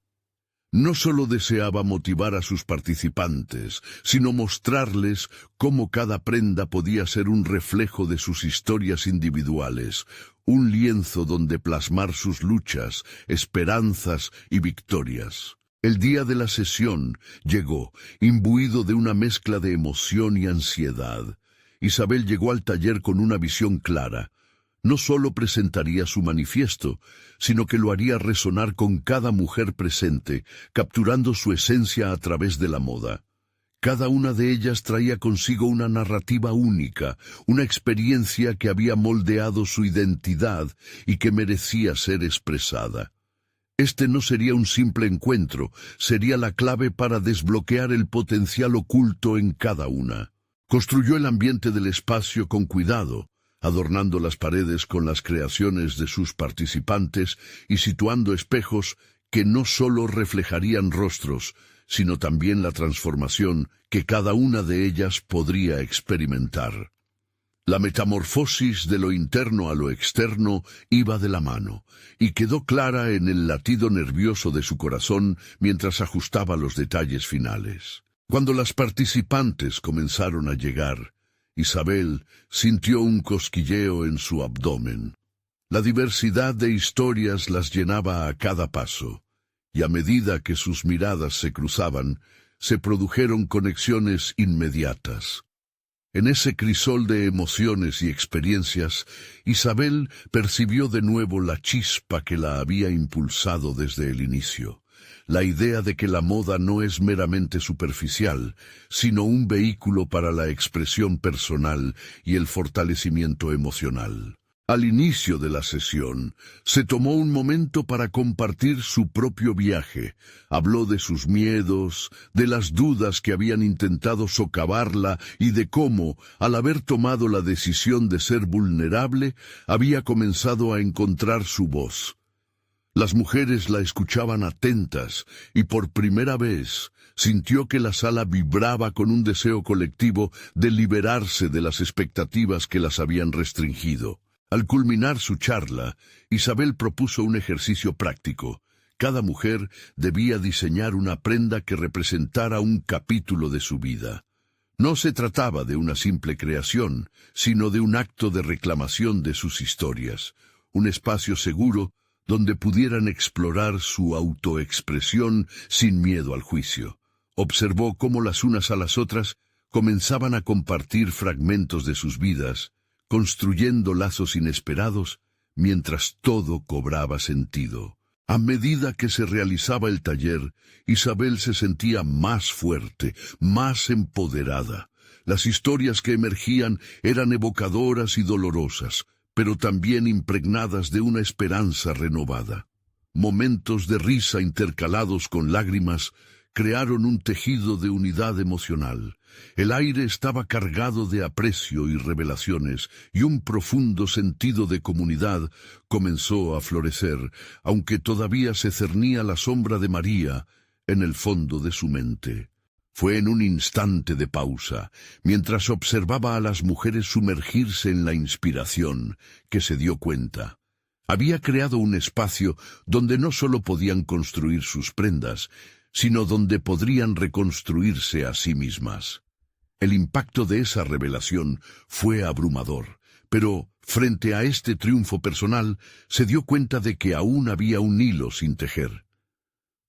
No solo deseaba motivar a sus participantes, sino mostrarles cómo cada prenda podía ser un reflejo de sus historias individuales, un lienzo donde plasmar sus luchas, esperanzas y victorias. El día de la sesión llegó, imbuido de una mezcla de emoción y ansiedad. Isabel llegó al taller con una visión clara. No solo presentaría su manifiesto, sino que lo haría resonar con cada mujer presente, capturando su esencia a través de la moda. Cada una de ellas traía consigo una narrativa única, una experiencia que había moldeado su identidad y que merecía ser expresada. Este no sería un simple encuentro, sería la clave para desbloquear el potencial oculto en cada una. Construyó el ambiente del espacio con cuidado, adornando las paredes con las creaciones de sus participantes y situando espejos que no solo reflejarían rostros, sino también la transformación que cada una de ellas podría experimentar. La metamorfosis de lo interno a lo externo iba de la mano, y quedó clara en el latido nervioso de su corazón mientras ajustaba los detalles finales. Cuando las participantes comenzaron a llegar, Isabel sintió un cosquilleo en su abdomen. La diversidad de historias las llenaba a cada paso, y a medida que sus miradas se cruzaban, se produjeron conexiones inmediatas. En ese crisol de emociones y experiencias, Isabel percibió de nuevo la chispa que la había impulsado desde el inicio. La idea de que la moda no es meramente superficial, sino un vehículo para la expresión personal y el fortalecimiento emocional. Al inicio de la sesión, se tomó un momento para compartir su propio viaje. Habló de sus miedos, de las dudas que habían intentado socavarla y de cómo, al haber tomado la decisión de ser vulnerable, había comenzado a encontrar su voz. Las mujeres la escuchaban atentas y por primera vez sintió que la sala vibraba con un deseo colectivo de liberarse de las expectativas que las habían restringido. Al culminar su charla, Isabel propuso un ejercicio práctico. Cada mujer debía diseñar una prenda que representara un capítulo de su vida. No se trataba de una simple creación, sino de un acto de reclamación de sus historias, un espacio seguro donde pudieran explorar su autoexpresión sin miedo al juicio. Observó cómo las unas a las otras comenzaban a compartir fragmentos de sus vidas, construyendo lazos inesperados, mientras todo cobraba sentido. A medida que se realizaba el taller, Isabel se sentía más fuerte, más empoderada. Las historias que emergían eran evocadoras y dolorosas, pero también impregnadas de una esperanza renovada. Momentos de risa intercalados con lágrimas crearon un tejido de unidad emocional. El aire estaba cargado de aprecio y revelaciones, y un profundo sentido de comunidad comenzó a florecer, aunque todavía se cernía la sombra de María en el fondo de su mente. Fue en un instante de pausa, mientras observaba a las mujeres sumergirse en la inspiración, que se dio cuenta. Había creado un espacio donde no solo podían construir sus prendas, sino donde podrían reconstruirse a sí mismas. El impacto de esa revelación fue abrumador, pero frente a este triunfo personal, se dio cuenta de que aún había un hilo sin tejer.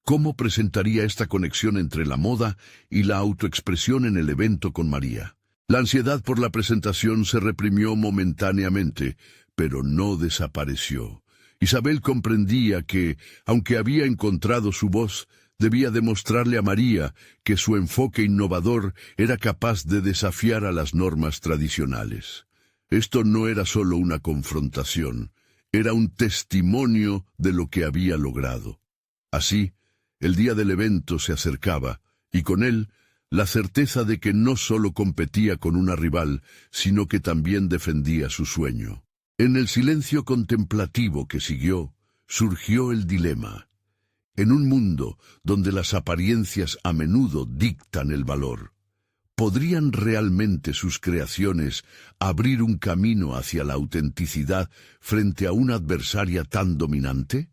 ¿Cómo presentaría esta conexión entre la moda y la autoexpresión en el evento con María? La ansiedad por la presentación se reprimió momentáneamente, pero no desapareció. Isabel comprendía que, aunque había encontrado su voz, debía demostrarle a María que su enfoque innovador era capaz de desafiar a las normas tradicionales. Esto no era solo una confrontación, era un testimonio de lo que había logrado. Así, el día del evento se acercaba, y con él, la certeza de que no solo competía con una rival, sino que también defendía su sueño. En el silencio contemplativo que siguió, surgió el dilema. En un mundo donde las apariencias a menudo dictan el valor, ¿podrían realmente sus creaciones abrir un camino hacia la autenticidad frente a una adversaria tan dominante?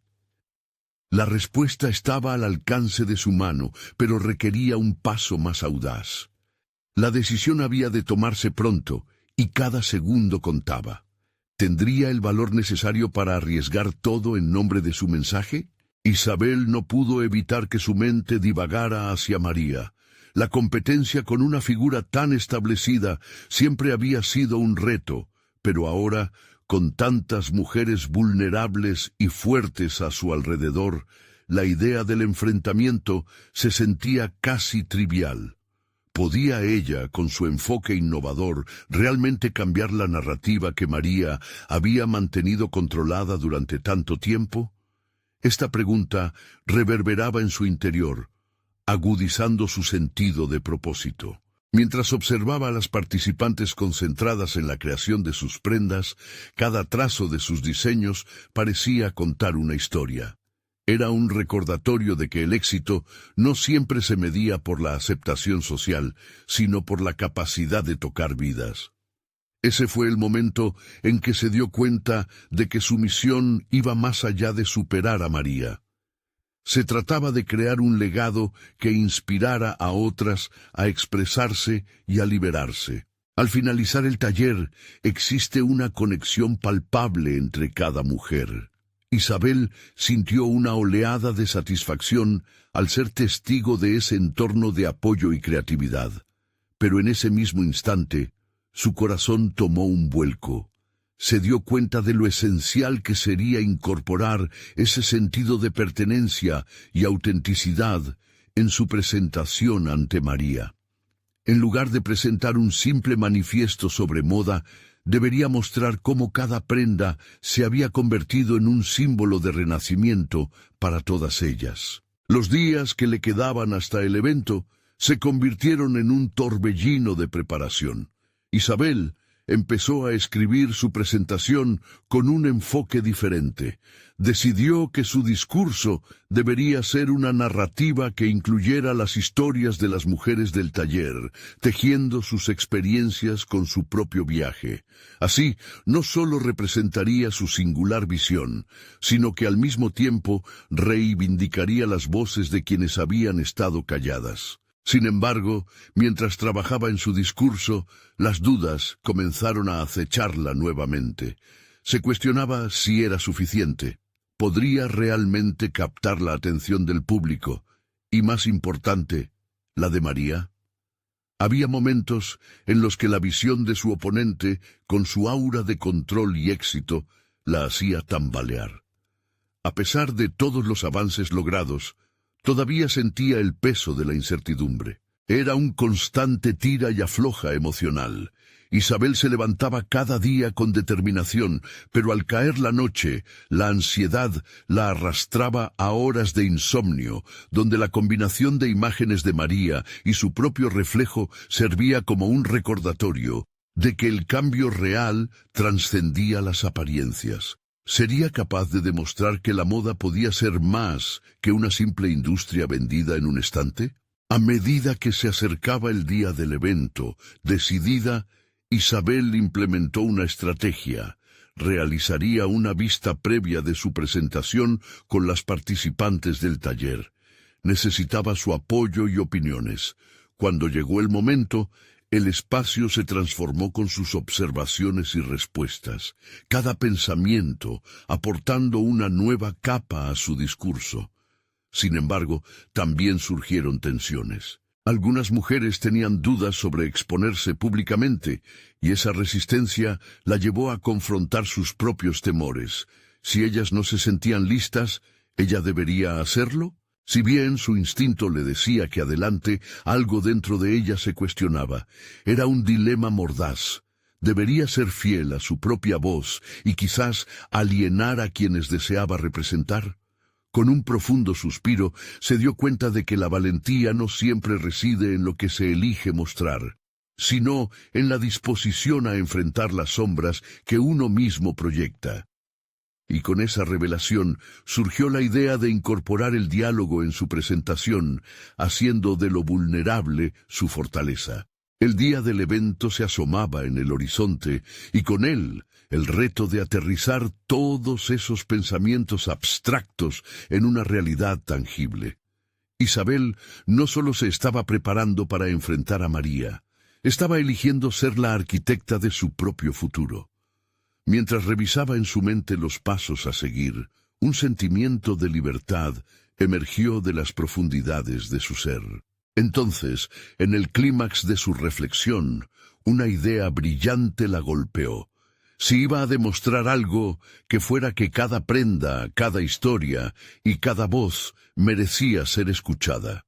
La respuesta estaba al alcance de su mano, pero requería un paso más audaz. La decisión había de tomarse pronto, y cada segundo contaba. ¿Tendría el valor necesario para arriesgar todo en nombre de su mensaje? Isabel no pudo evitar que su mente divagara hacia María. La competencia con una figura tan establecida siempre había sido un reto, pero ahora, con tantas mujeres vulnerables y fuertes a su alrededor, la idea del enfrentamiento se sentía casi trivial. ¿Podía ella, con su enfoque innovador, realmente cambiar la narrativa que María había mantenido controlada durante tanto tiempo? Esta pregunta reverberaba en su interior, agudizando su sentido de propósito. Mientras observaba a las participantes concentradas en la creación de sus prendas, cada trazo de sus diseños parecía contar una historia. Era un recordatorio de que el éxito no siempre se medía por la aceptación social, sino por la capacidad de tocar vidas. Ese fue el momento en que se dio cuenta de que su misión iba más allá de superar a María. Se trataba de crear un legado que inspirara a otras a expresarse y a liberarse. Al finalizar el taller, existe una conexión palpable entre cada mujer. Isabel sintió una oleada de satisfacción al ser testigo de ese entorno de apoyo y creatividad. Pero en ese mismo instante, su corazón tomó un vuelco. Se dio cuenta de lo esencial que sería incorporar ese sentido de pertenencia y autenticidad en su presentación ante María. En lugar de presentar un simple manifiesto sobre moda, debería mostrar cómo cada prenda se había convertido en un símbolo de renacimiento para todas ellas. Los días que le quedaban hasta el evento se convirtieron en un torbellino de preparación. Isabel empezó a escribir su presentación con un enfoque diferente. Decidió que su discurso debería ser una narrativa que incluyera las historias de las mujeres del taller, tejiendo sus experiencias con su propio viaje. Así, no solo representaría su singular visión, sino que al mismo tiempo reivindicaría las voces de quienes habían estado calladas. Sin embargo, mientras trabajaba en su discurso, las dudas comenzaron a acecharla nuevamente. Se cuestionaba si era suficiente. ¿Podría realmente captar la atención del público? Y más importante, ¿la de María? Había momentos en los que la visión de su oponente, con su aura de control y éxito, la hacía tambalear. A pesar de todos los avances logrados, todavía sentía el peso de la incertidumbre. Era un constante tira y afloja emocional. Isabel se levantaba cada día con determinación, pero al caer la noche, la ansiedad la arrastraba a horas de insomnio, donde la combinación de imágenes de María y su propio reflejo servía como un recordatorio de que el cambio real trascendía las apariencias. ¿Sería capaz de demostrar que la moda podía ser más que una simple industria vendida en un estante? A medida que se acercaba el día del evento, decidida, Isabel implementó una estrategia. Realizaría una vista previa de su presentación con las participantes del taller. Necesitaba su apoyo y opiniones. Cuando llegó el momento, el espacio se transformó con sus observaciones y respuestas, cada pensamiento aportando una nueva capa a su discurso. Sin embargo, también surgieron tensiones. Algunas mujeres tenían dudas sobre exponerse públicamente, y esa resistencia la llevó a confrontar sus propios temores. Si ellas no se sentían listas, ¿ella debería hacerlo? Si bien su instinto le decía que adelante, algo dentro de ella se cuestionaba. Era un dilema mordaz. Debería ser fiel a su propia voz y quizás alienar a quienes deseaba representar. Con un profundo suspiro, se dio cuenta de que la valentía no siempre reside en lo que se elige mostrar, sino en la disposición a enfrentar las sombras que uno mismo proyecta. Y con esa revelación surgió la idea de incorporar el diálogo en su presentación, haciendo de lo vulnerable su fortaleza. El día del evento se asomaba en el horizonte, y con él el reto de aterrizar todos esos pensamientos abstractos en una realidad tangible. Isabel no solo se estaba preparando para enfrentar a María, estaba eligiendo ser la arquitecta de su propio futuro. Mientras revisaba en su mente los pasos a seguir, un sentimiento de libertad emergió de las profundidades de su ser. Entonces, en el clímax de su reflexión, una idea brillante la golpeó. Si iba a demostrar algo, que fuera que cada prenda, cada historia y cada voz merecía ser escuchada.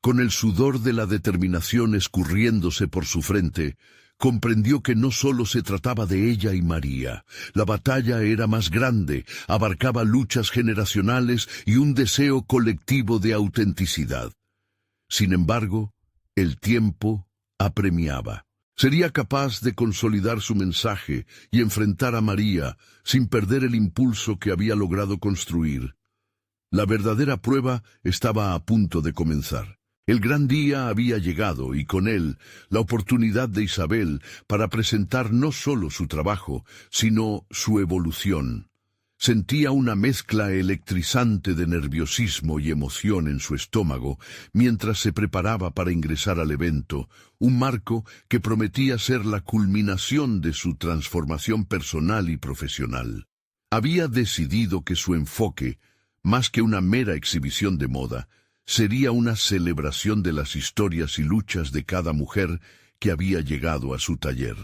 Con el sudor de la determinación escurriéndose por su frente, comprendió que no solo se trataba de ella y María. La batalla era más grande, abarcaba luchas generacionales y un deseo colectivo de autenticidad. Sin embargo, el tiempo apremiaba. Sería capaz de consolidar su mensaje y enfrentar a María sin perder el impulso que había logrado construir. La verdadera prueba estaba a punto de comenzar. El gran día había llegado y con él la oportunidad de Isabel para presentar no solo su trabajo, sino su evolución. Sentía una mezcla electrizante de nerviosismo y emoción en su estómago mientras se preparaba para ingresar al evento, un marco que prometía ser la culminación de su transformación personal y profesional. Había decidido que su enfoque, más que una mera exhibición de moda, sería una celebración de las historias y luchas de cada mujer que había llegado a su taller.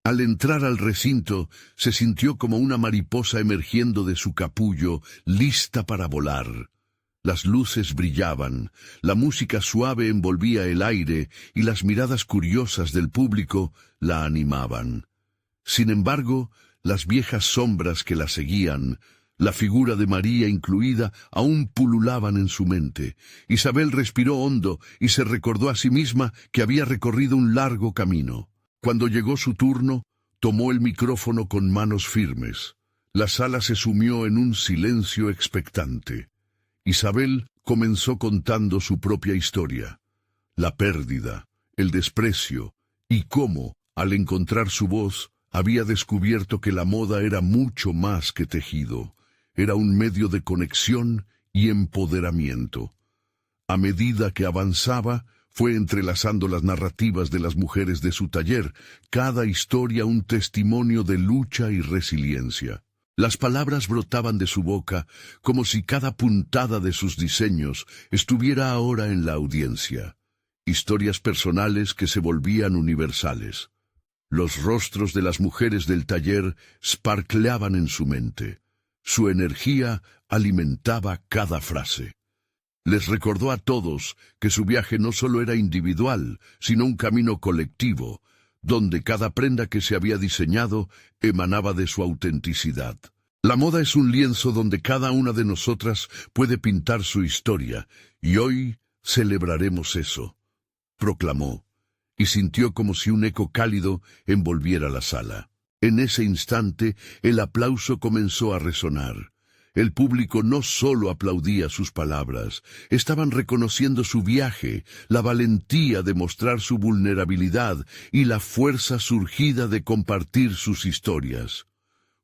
Al entrar al recinto, se sintió como una mariposa emergiendo de su capullo, lista para volar. Las luces brillaban, la música suave envolvía el aire y las miradas curiosas del público la animaban. Sin embargo, las viejas sombras que la seguían, la figura de María incluida, aún pululaban en su mente. Isabel respiró hondo y se recordó a sí misma que había recorrido un largo camino. Cuando llegó su turno, tomó el micrófono con manos firmes. La sala se sumió en un silencio expectante. Isabel comenzó contando su propia historia. La pérdida, el desprecio, y cómo, al encontrar su voz, había descubierto que la moda era mucho más que tejido. Era un medio de conexión y empoderamiento. A medida que avanzaba, fue entrelazando las narrativas de las mujeres de su taller, cada historia un testimonio de lucha y resiliencia. Las palabras brotaban de su boca como si cada puntada de sus diseños estuviera ahora en la audiencia. Historias personales que se volvían universales. Los rostros de las mujeres del taller sparkleaban en su mente. Su energía alimentaba cada frase. Les recordó a todos que su viaje no solo era individual, sino un camino colectivo, donde cada prenda que se había diseñado emanaba de su autenticidad. La moda es un lienzo donde cada una de nosotras puede pintar su historia, y hoy celebraremos eso, proclamó, y sintió como si un eco cálido envolviera la sala. En ese instante, el aplauso comenzó a resonar. El público no solo aplaudía sus palabras, estaban reconociendo su viaje, la valentía de mostrar su vulnerabilidad y la fuerza surgida de compartir sus historias.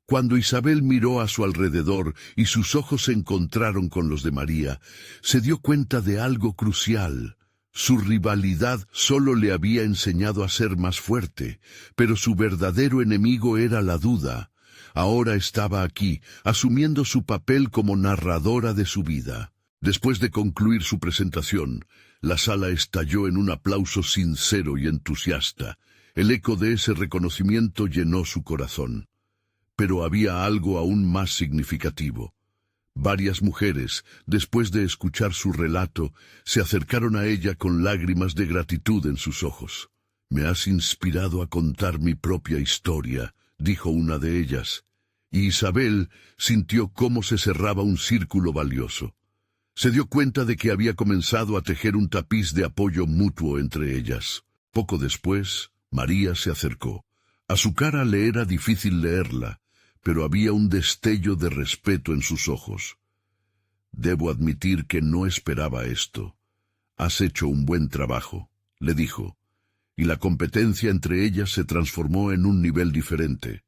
Cuando Isabel miró a su alrededor y sus ojos se encontraron con los de María, se dio cuenta de algo crucial. Su rivalidad solo le había enseñado a ser más fuerte, pero su verdadero enemigo era la duda. Ahora estaba aquí, asumiendo su papel como narradora de su vida. Después de concluir su presentación, la sala estalló en un aplauso sincero y entusiasta. El eco de ese reconocimiento llenó su corazón. Pero había algo aún más significativo. Varias mujeres, después de escuchar su relato, se acercaron a ella con lágrimas de gratitud en sus ojos. «Me has inspirado a contar mi propia historia», dijo una de ellas, y Isabel sintió cómo se cerraba un círculo valioso. Se dio cuenta de que había comenzado a tejer un tapiz de apoyo mutuo entre ellas. Poco después, María se acercó. A su cara le era difícil leerla, pero había un destello de respeto en sus ojos. «Debo admitir que no esperaba esto. Has hecho un buen trabajo», le dijo. y la competencia entre ellas se transformó en un nivel diferente.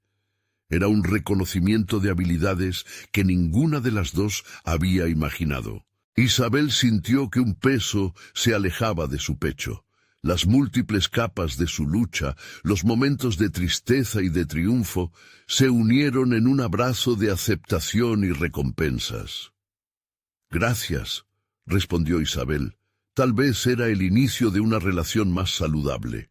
Era un reconocimiento de habilidades que ninguna de las dos había imaginado. Isabel sintió que un peso se alejaba de su pecho. Las múltiples capas de su lucha, los momentos de tristeza y de triunfo, se unieron en un abrazo de aceptación y recompensas. «Gracias», respondió Isabel. Tal vez era el inicio de una relación más saludable.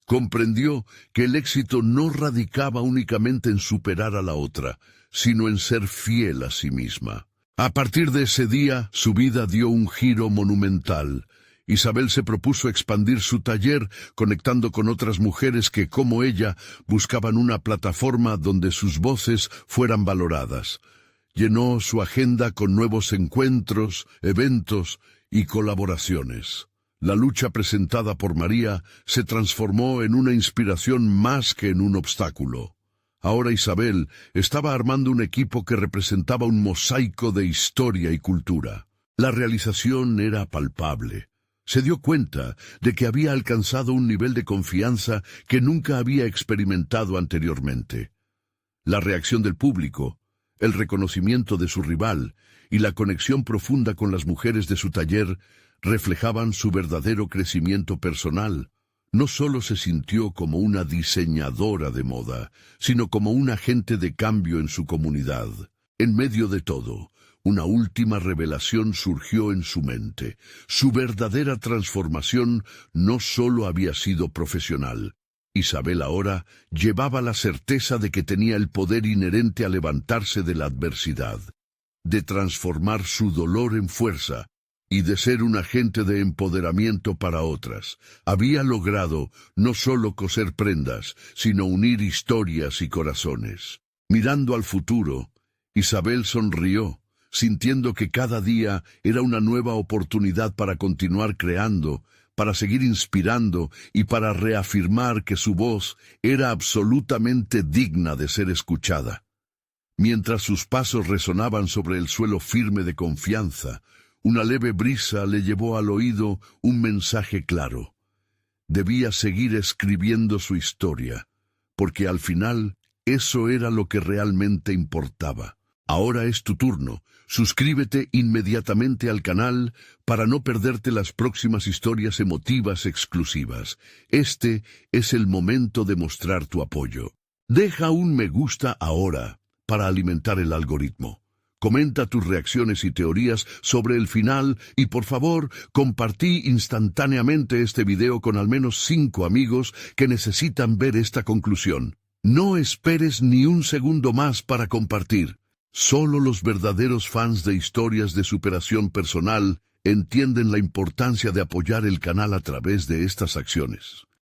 Comprendió que el éxito no radicaba únicamente en superar a la otra, sino en ser fiel a sí misma. A partir de ese día, su vida dio un giro monumental. Isabel se propuso expandir su taller, conectando con otras mujeres que, como ella, buscaban una plataforma donde sus voces fueran valoradas. Llenó su agenda con nuevos encuentros, eventos y colaboraciones. La lucha presentada por María se transformó en una inspiración más que en un obstáculo. Ahora Isabel estaba armando un equipo que representaba un mosaico de historia y cultura. La realización era palpable. Se dio cuenta de que había alcanzado un nivel de confianza que nunca había experimentado anteriormente. La reacción del público, el reconocimiento de su rival y la conexión profunda con las mujeres de su taller reflejaban su verdadero crecimiento personal. No solo se sintió como una diseñadora de moda, sino como un agente de cambio en su comunidad. En medio de todo, una última revelación surgió en su mente. Su verdadera transformación no solo había sido profesional. Isabel ahora llevaba la certeza de que tenía el poder inherente a levantarse de la adversidad, de transformar su dolor en fuerza y de ser un agente de empoderamiento para otras. Había logrado no solo coser prendas, sino unir historias y corazones. Mirando al futuro, Isabel sonrió, sintiendo que cada día era una nueva oportunidad para continuar creando, para seguir inspirando y para reafirmar que su voz era absolutamente digna de ser escuchada. Mientras sus pasos resonaban sobre el suelo firme de confianza, una leve brisa le llevó al oído un mensaje claro. Debía seguir escribiendo su historia, porque al final eso era lo que realmente importaba. Ahora es tu turno. Suscríbete inmediatamente al canal para no perderte las próximas historias emotivas exclusivas. Este es el momento de mostrar tu apoyo. Deja un me gusta ahora para alimentar el algoritmo. Comenta tus reacciones y teorías sobre el final y por favor compartí instantáneamente este video con al menos 5 amigos que necesitan ver esta conclusión. No esperes ni un segundo más para compartir. Solo los verdaderos fans de historias de superación personal entienden la importancia de apoyar el canal a través de estas acciones.